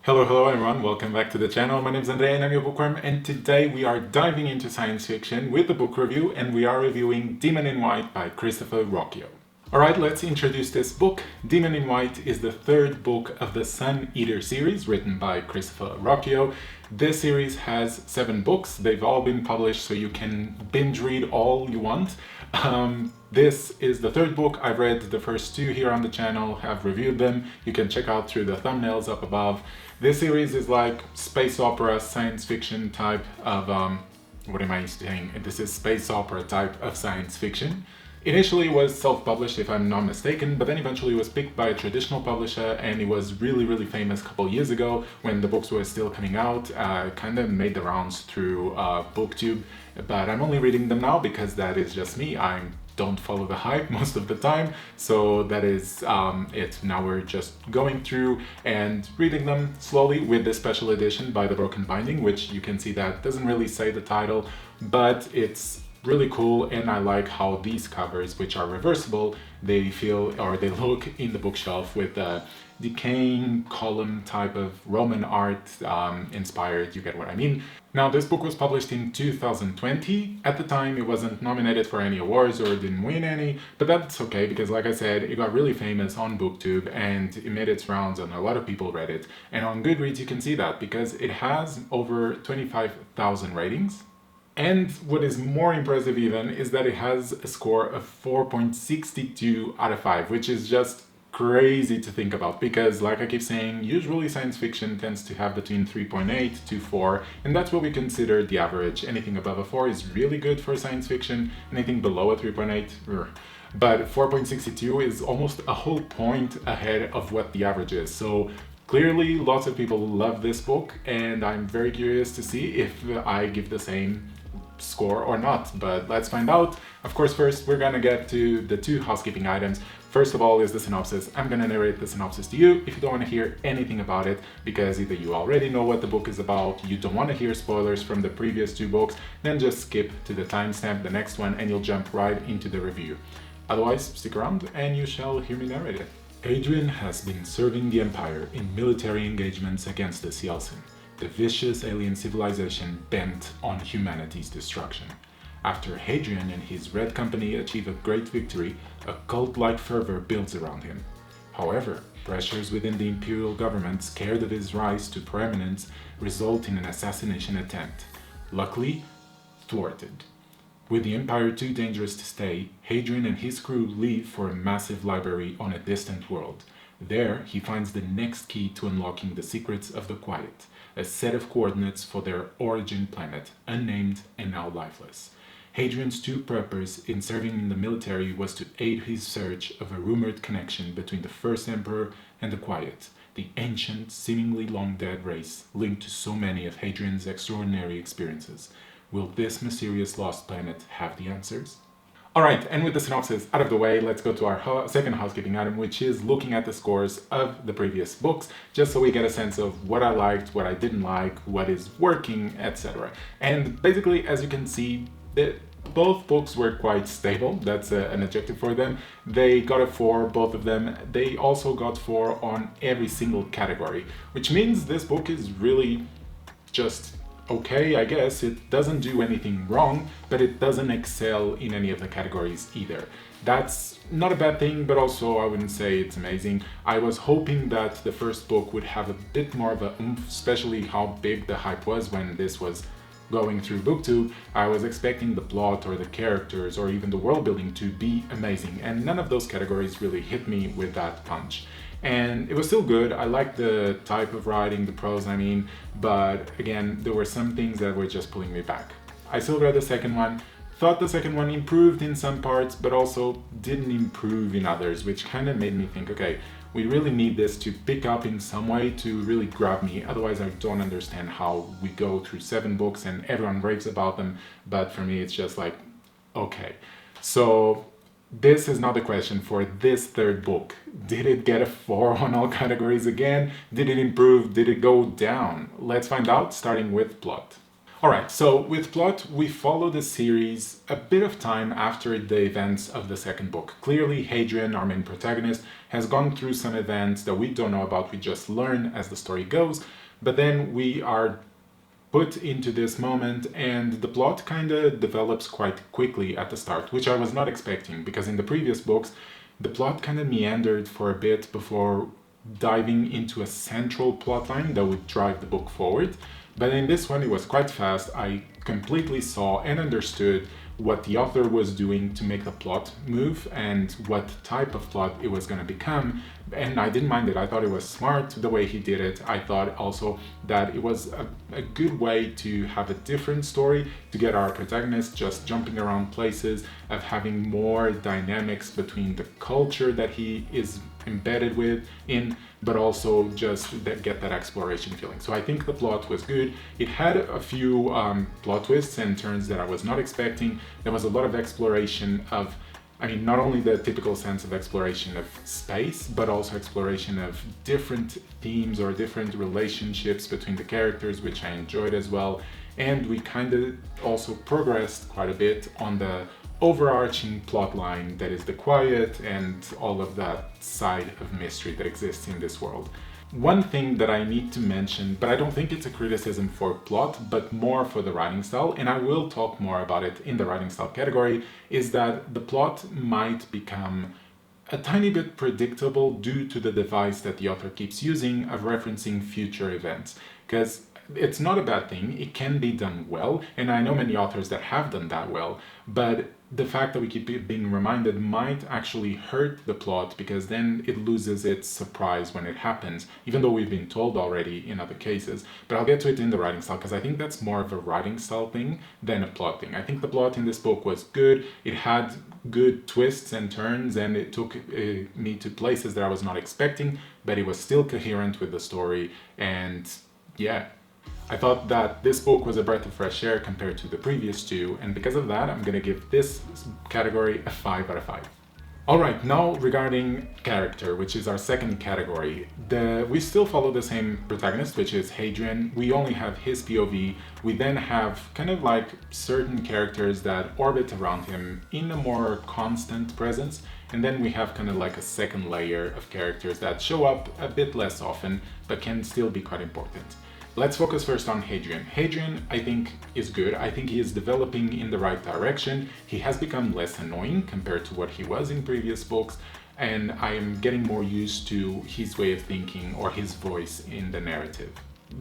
Hello everyone, welcome back to the channel. My name is Andrea and I'm your bookworm, and today we are diving into science fiction with the book review, and we are reviewing Demon in White by Christopher Ruocchio. Alright, let's introduce this book. Demon in White is the third book of the Sun Eater series written by Christopher Ruocchio. This series has 7 books. They've all been published, so you can binge read all you want. This is the third book. I've read the first 2 here on the channel, have reviewed them. You can check out through the thumbnails up above. This series is like space opera, science fiction type of, what am I saying? This is space opera type of science fiction. Initially it was self-published, if I'm not mistaken, but then eventually it was picked by a traditional publisher, and it was really famous a couple years ago when the books were still coming out. Kind of made the rounds through booktube, but I'm only reading them now because that is just me. I don't follow the hype most of the time, so that is it. Now we're just going through and reading them slowly with this special edition by The Broken Binding, which you can see that doesn't really say the title, but it's really cool, and I like how these covers, which are reversible, they feel, or they look in the bookshelf with a decaying column type of Roman art inspired, you get what I mean. Now, this book was published in 2020. At the time, it wasn't nominated for any awards or didn't win any, but that's okay because, like I said, it got really famous on booktube and it made its rounds and a lot of people read it. And on Goodreads, you can see that because it has over 25,000 ratings. And what is more impressive even is that it has a score of 4.62 out of 5, which is just crazy to think about because, like I keep saying, usually science fiction tends to have between 3.8 to 4, and that's what we consider the average. Anything above a 4 is really good for science fiction, anything below a 3.8, but 4.62 is almost a whole point ahead of what the average is. So clearly lots of people love this book, and I'm very curious to see if I give the same score or not, but let's find out. Of course, first we're gonna get to the 2 housekeeping items. First of all is the synopsis. I'm gonna narrate the synopsis to you if you don't want to hear anything about it, because either you already know what the book is about, you don't want to hear spoilers from the previous 2 books, then just skip to the timestamp, the next one, and you'll jump right into the review. Otherwise, stick around and you shall hear me narrate it. Adrian has been serving the Empire in military engagements against the Cielcin, the vicious alien civilization bent on humanity's destruction. After Hadrian and his Red Company achieve a great victory, a cult-like fervor builds around him. However, pressures within the imperial government, scared of his rise to prominence, result in an assassination attempt, luckily thwarted. With the Empire too dangerous to stay, Hadrian and his crew leave for a massive library on a distant world. There, he finds the next key to unlocking the secrets of the Quiet, a set of coordinates for their origin planet, unnamed and now lifeless. Hadrian's true purpose in serving in the military was to aid his search of a rumored connection between the first emperor and the Quiet, the ancient, seemingly long-dead race linked to so many of Hadrian's extraordinary experiences. Will this mysterious lost planet have the answers? Alright, and with the synopsis out of the way, let's go to our second housekeeping item, which is looking at the scores of the previous books, just so we get a sense of what I liked, what I didn't like, what is working, etc. And basically, as you can see, both books were quite stable. That's an adjective for them. They got a 4, both of them. They also got 4 on every single category, which means this book is really just okay, I guess. It doesn't do anything wrong, but it doesn't excel in any of the categories either. That's not a bad thing, but also I wouldn't say it's amazing. I was hoping that the first book would have a bit more of a oomph, especially how big the hype was when this was going through booktube. I was expecting the plot or the characters or even the world building to be amazing, and none of those categories really hit me with that punch. And it was still good. I liked the type of writing, the prose I mean, but again, there were some things that were just pulling me back. I still read the second one, thought the second one improved in some parts, but also didn't improve in others, which kind of made me think, okay, we really need this to pick up in some way to really grab me. Otherwise, I don't understand how we go through 7 books and everyone raves about them, but for me, it's just like, okay. So this is not the question for this third book. Did it get a 4 on all categories again? Did it improve? Did it go down? Let's find out, starting with plot. Alright, so with plot, we follow the series a bit of time after the events of the second book. Clearly, Hadrian, our main protagonist, has gone through some events that we don't know about, we just learn as the story goes, but then we are put into this moment and the plot kind of develops quite quickly at the start, which I was not expecting, because in the previous books, the plot kind of meandered for a bit before diving into a central plotline that would drive the book forward. But in this one, it was quite fast. I completely saw and understood what the author was doing to make the plot move and what type of plot it was going to become. And I didn't mind it. I thought it was smart the way he did it. I thought also that it was a good way to have a different story, to get our protagonist just jumping around places, of having more dynamics between the culture that he is embedded in, but also just get that exploration feeling. So I think the plot was good. It had a few plot twists and turns that I was not expecting. There was a lot of exploration of, I mean, not only the typical sense of exploration of space, but also exploration of different themes or different relationships between the characters, which I enjoyed as well. And we kind of also progressed quite a bit on the overarching plot line that is the quiet and all of that side of mystery that exists in this world. One thing that I need to mention, but I don't think it's a criticism for plot, but more for the writing style, and I will talk more about it in the writing style category, is that the plot might become a tiny bit predictable due to the device that the author keeps using of referencing future events. Because it's not a bad thing, it can be done well, and I know many authors that have done that well, but the fact that we keep being reminded might actually hurt the plot, because then it loses its surprise when it happens, even though we've been told already in other cases. But I'll get to it in the writing style, because I think that's more of a writing style thing than a plot thing. I think the plot in this book was good, it had good twists and turns, and it took me to places that I was not expecting, but it was still coherent with the story, and yeah. I thought that this book was a breath of fresh air compared to the previous two, and because of that, I'm gonna give this category a 5 out of 5. Alright, now regarding character, which is our second category. We still follow the same protagonist, which is Hadrian. We only have his POV. We then have kind of like certain characters that orbit around him in a more constant presence, and then we have kind of like a second layer of characters that show up a bit less often, but can still be quite important. Let's focus first on Hadrian. Hadrian, I think, is good. I think he is developing in the right direction. He has become less annoying compared to what he was in previous books, and I am getting more used to his way of thinking or his voice in the narrative.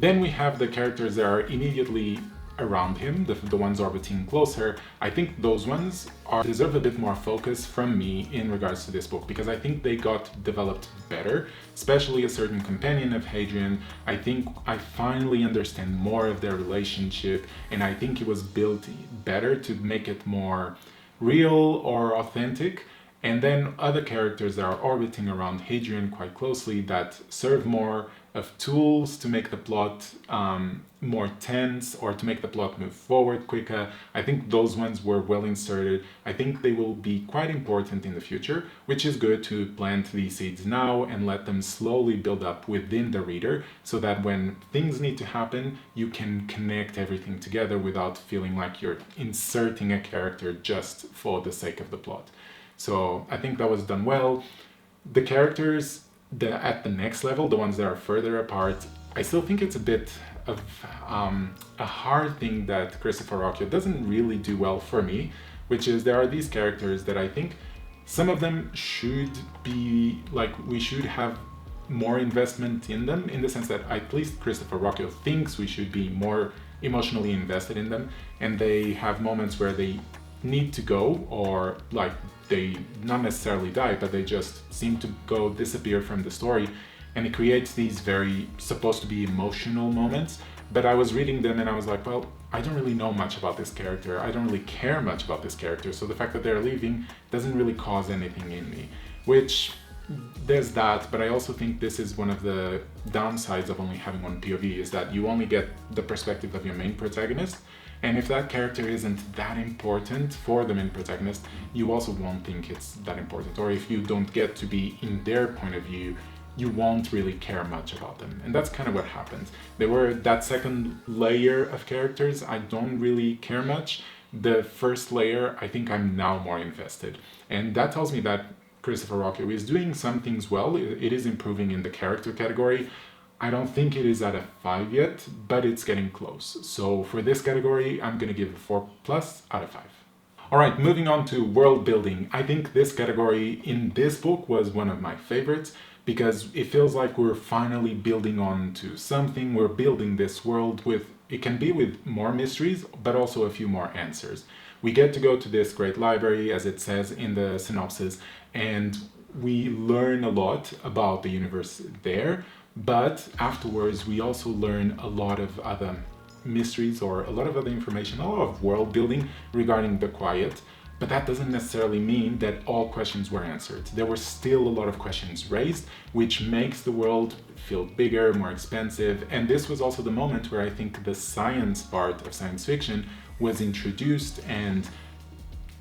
Then we have the characters that are immediately around him, the ones orbiting closer. I think those ones deserve a bit more focus from me in regards to this book, because I think they got developed better, especially a certain companion of Hadrian. I think I finally understand more of their relationship, and I think it was built better to make it more real or authentic. And then other characters that are orbiting around Hadrian quite closely that serve more of tools to make the plot more tense or to make the plot move forward quicker. I think those ones were well inserted. I think they will be quite important in the future, which is good to plant these seeds now and let them slowly build up within the reader, so that when things need to happen, you can connect everything together without feeling like you're inserting a character just for the sake of the plot. So I think that was done well. The characters at the next level, the ones that are further apart, I still think it's a bit of a hard thing that Christopher Ruocchio doesn't really do well for me, which is there are these characters that I think some of them should be, like, we should have more investment in them, in the sense that at least Christopher Ruocchio thinks we should be more emotionally invested in them, and they have moments where they need to go, or like they not necessarily die, but they just seem to disappear from the story, and it creates these very supposed to be emotional moments. But I was reading them and I was like, well, I don't really know much about this character, I don't really care much about this character, so the fact that they're leaving doesn't really cause anything in me, which there's that. But I also think this is one of the downsides of only having one POV, is that you only get the perspective of your main protagonist. And if that character isn't that important for the main protagonist, you also won't think it's that important. Or if you don't get to be in their point of view, you won't really care much about them. And that's kind of what happens. There were that second layer of characters, I don't really care much. The first layer, I think I'm now more invested. And that tells me that Christopher Ruocchio is doing some things well. It is improving in the character category. I don't think it is at a 5 yet, but it's getting close. So for this category, I'm gonna give a 4+ out of 5. All right, moving on to world building. I think this category in this book was one of my favorites because it feels like we're finally building on to something. We're building this world with, it can be with more mysteries, but also a few more answers. We get to go to this great library, as it says in the synopsis, and we learn a lot about the universe there, but afterwards we also learn a lot of other mysteries or a lot of other information, a lot of world building regarding the Quiet, but that doesn't necessarily mean that all questions were answered. There were still a lot of questions raised, which makes the world feel bigger, more expansive, and this was also the moment where I think the science part of science fiction was introduced, and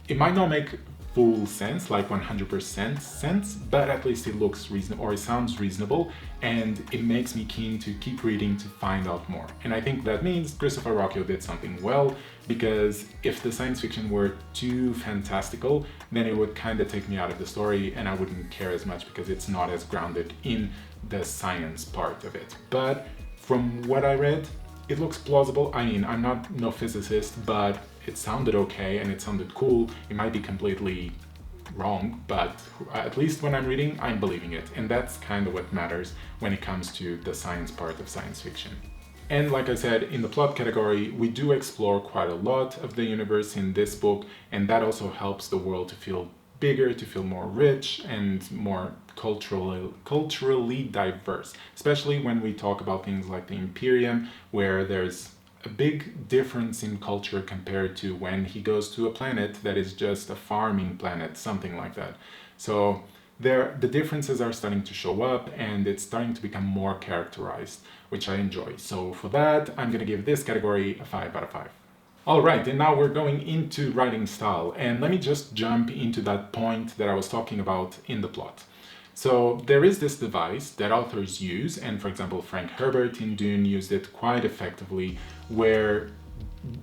it might not make full sense, like 100% sense, but at least it looks reasonable, or it sounds reasonable, and it makes me keen to keep reading to find out more. And I think that means Christopher Ruocchio did something well, because if the science fiction were too fantastical, then it would kind of take me out of the story and I wouldn't care as much because it's not as grounded in the science part of it. But from what I read, it looks plausible. I mean, I'm not no physicist, but it sounded okay and it sounded cool. It might be completely wrong, but at least when I'm reading, I'm believing it. And that's kind of what matters when it comes to the science part of science fiction. And like I said, in the plot category, we do explore quite a lot of the universe in this book, and that also helps the world to feel bigger, to feel more rich and more culturally diverse, especially when we talk about things like the Imperium, where there's a big difference in culture compared to when he goes to a planet that is just a farming planet, something like that. So the differences are starting to show up and it's starting to become more characterized, which I enjoy. So for that, I'm gonna give this category a 5 out of 5. All right, and now we're going into writing style, and let me just jump into that point that I was talking about in the plot. So there is this device that authors use, and for example, Frank Herbert in Dune used it quite effectively, where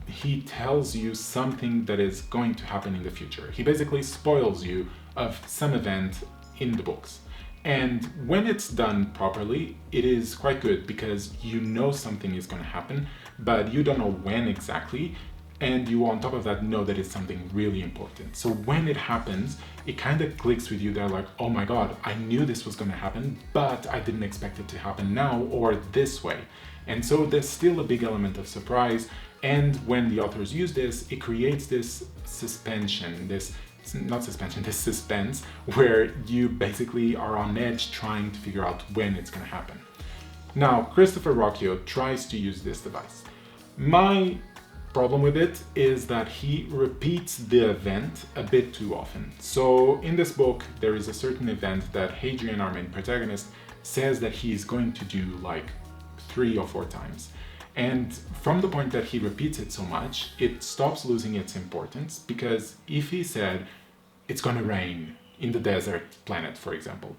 he tells you something that is going to happen in the future. He basically spoils you of some event in the books. And when it's done properly, it is quite good because you know something is going to happen, but you don't know when exactly. And you, on top of that, know that it's something really important. So when it happens, it kind of clicks with you. They're like, oh my God, I knew this was going to happen, but I didn't expect it to happen now or this way. And so there's still a big element of surprise. And when the authors use this, it creates this suspension, this suspense, where you basically are on edge trying to figure out when it's going to happen. Now, Christopher Ruocchio tries to use this device. My problem with it is that he repeats the event a bit too often. So in this book, there is a certain event that Hadrian, our main protagonist, says that he's going to do like 3 or 4 times. And from the point that he repeats it so much, it stops losing its importance, because if he said it's going to rain in the desert planet, for example,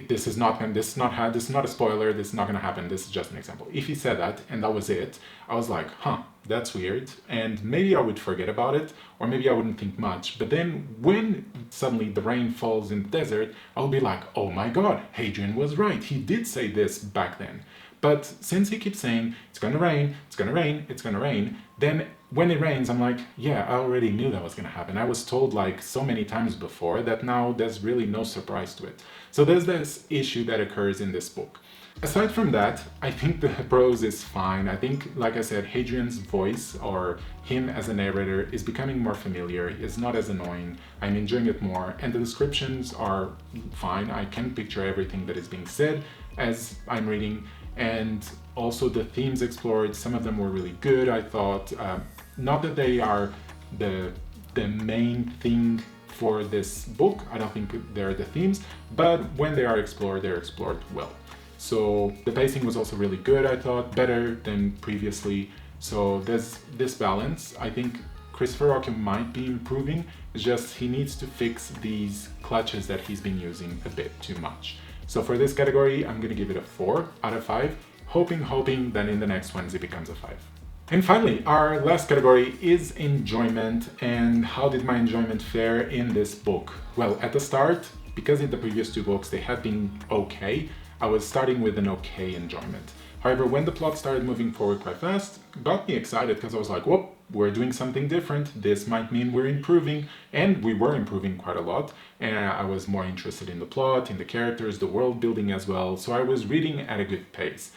this is not a spoiler, this is not going to happen, this is just an example. If he said that and that was it, I was like, huh, that's weird, and maybe I would forget about it, or maybe I wouldn't think much. But then when suddenly the rain falls in the desert, I'll be like, oh my God, Hadrian was right, he did say this back then. But since he keeps saying, it's gonna rain, it's gonna rain, it's gonna rain, then when it rains, I'm like, yeah, I already knew that was gonna happen. I was told like so many times before that now there's really no surprise to it. So there's this issue that occurs in this book. Aside from that, I think the prose is fine. I think, like I said, Hadrian's voice, or him as a narrator, is becoming more familiar. It's not as annoying. I'm enjoying it more, and the descriptions are fine. I can picture everything that is being said as I'm reading, and also the themes explored, some of them were really good, I thought. Not that they are the main thing for this book, I don't think they're the themes, but when they are explored, they're explored well. So the pacing was also really good, I thought, better than previously. So there's this balance. I think Christopher Ruocchio might be improving, it's just he needs to fix these clutches that he's been using a bit too much. So for this category, I'm gonna give it a 4 out of 5, hoping that in the next ones it becomes a 5. And finally, our last category is enjoyment, and how did my enjoyment fare in this book? Well, at the start, because in the previous two books they had been okay, I was starting with an okay enjoyment. However, when the plot started moving forward quite fast, it got me excited because I was like, whoop, we're doing something different. This might mean we're improving, and we were improving quite a lot. And I was more interested in the plot, in the characters, the world building as well. So I was reading at a good pace.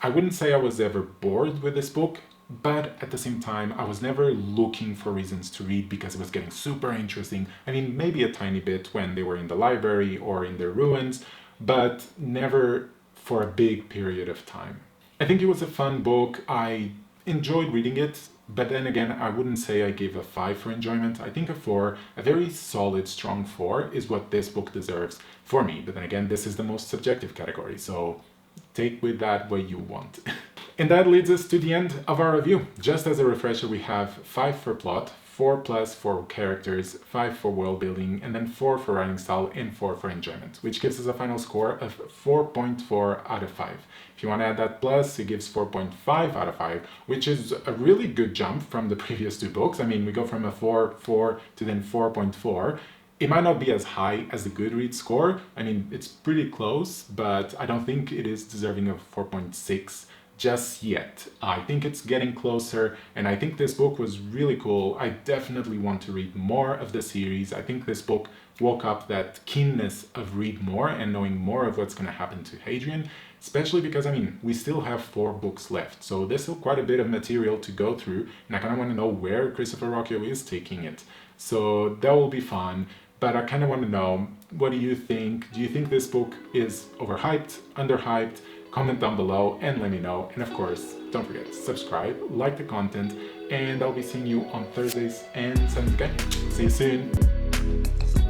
I wouldn't say I was ever bored with this book, but at the same time, I was never looking for reasons to read because it was getting super interesting. I mean, maybe a tiny bit when they were in the library or in their ruins, but never for a big period of time. I think it was a fun book. I enjoyed reading it, but then again, I wouldn't say I gave a 5 for enjoyment. I think a 4, a very solid, strong 4, is what this book deserves for me. But then again, this is the most subjective category, so take with that what you want. And that leads us to the end of our review. Just as a refresher, we have 5 for plot, 4 plus for characters, 5 for world building, and then 4 for writing style and 4 for enjoyment, which gives us a final score of 4.4 out of 5. If you want to add that plus, it gives 4.5 out of 5, which is a really good jump from the previous two books. I mean, we go from a 4 to then 4.4. It might not be as high as the Goodreads score. I mean, it's pretty close, but I don't think it is deserving of 4.6 just yet. I think it's getting closer, and I think this book was really cool. I definitely want to read more of the series. I think this book woke up that keenness of read more and knowing more of what's going to happen to Hadrian, especially because, I mean, we still have 4 books left, so there's still quite a bit of material to go through, and I kind of want to know where Christopher Ruocchio is taking it. So that will be fun. But I kind of want to know, what do you think? Do you think this book is overhyped, underhyped? Comment down below and let me know. And of course, don't forget to subscribe, like the content, and I'll be seeing you on Thursdays and Sundays again. See you soon.